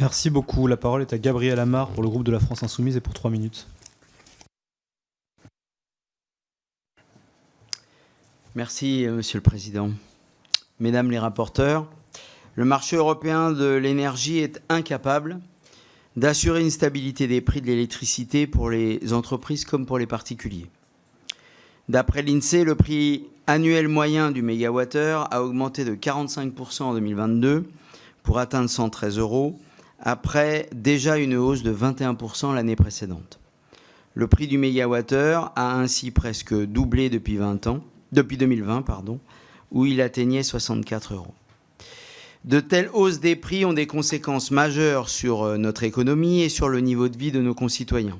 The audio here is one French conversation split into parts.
Merci beaucoup. La parole est à Gabriel Amar pour le groupe de la France Insoumise et pour 3 minutes. Merci, Monsieur le Président. Mesdames les rapporteurs, le marché européen de l'énergie est incapable d'assurer une stabilité des prix de l'électricité pour les entreprises comme pour les particuliers. D'après l'INSEE, le prix annuel moyen du mégawattheure a augmenté de 45% en 2022 pour atteindre 113 €, après déjà une hausse de 21% l'année précédente. Le prix du mégawattheure a ainsi presque doublé depuis 2020, où il atteignait 64 €. De telles hausses des prix ont des conséquences majeures sur notre économie et sur le niveau de vie de nos concitoyens.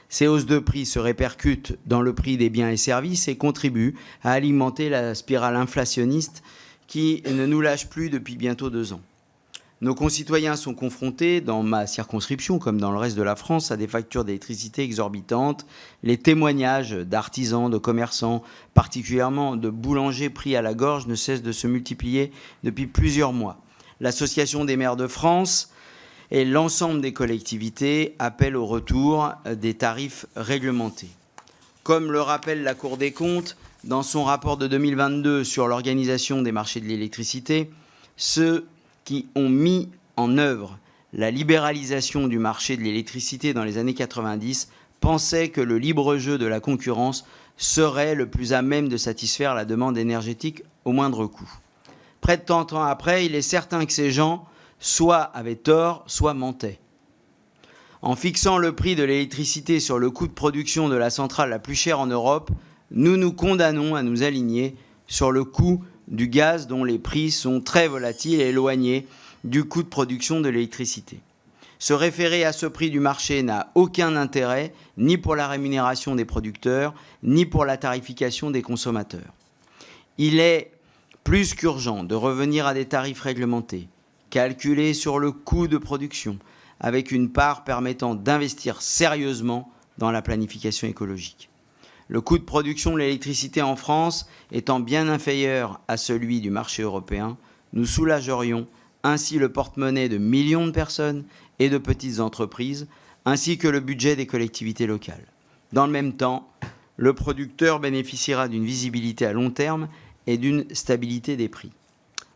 Ces hausses de prix se répercutent dans le prix des biens et services et contribuent à alimenter la spirale inflationniste qui ne nous lâche plus depuis bientôt 2 ans. Nos concitoyens sont confrontés, dans ma circonscription comme dans le reste de la France, à des factures d'électricité exorbitantes. Les témoignages d'artisans, de commerçants, particulièrement de boulangers pris à la gorge, ne cessent de se multiplier depuis plusieurs mois. L'Association des maires de France et l'ensemble des collectivités appellent au retour des tarifs réglementés. Comme le rappelle la Cour des comptes dans son rapport de 2022 sur l'organisation des marchés de l'électricité, ceux qui ont mis en œuvre la libéralisation du marché de l'électricité dans les années 90 pensaient que le libre jeu de la concurrence serait le plus à même de satisfaire la demande énergétique au moindre coût. Près de 30 ans après, il est certain que ces gens soit avaient tort, soit mentaient. En fixant le prix de l'électricité sur le coût de production de la centrale la plus chère en Europe, nous nous condamnons à nous aligner sur le coût du gaz dont les prix sont très volatiles et éloignés du coût de production de l'électricité. Se référer à ce prix du marché n'a aucun intérêt, ni pour la rémunération des producteurs, ni pour la tarification des consommateurs. Il est plus qu'urgent de revenir à des tarifs réglementés, calculés sur le coût de production, avec une part permettant d'investir sérieusement dans la planification écologique. Le coût de production de l'électricité en France étant bien inférieur à celui du marché européen, nous soulagerions ainsi le porte-monnaie de millions de personnes et de petites entreprises, ainsi que le budget des collectivités locales. Dans le même temps, le producteur bénéficiera d'une visibilité à long terme et d'une stabilité des prix.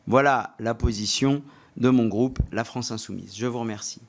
Voilà la position de mon groupe, la France Insoumise. Je vous remercie.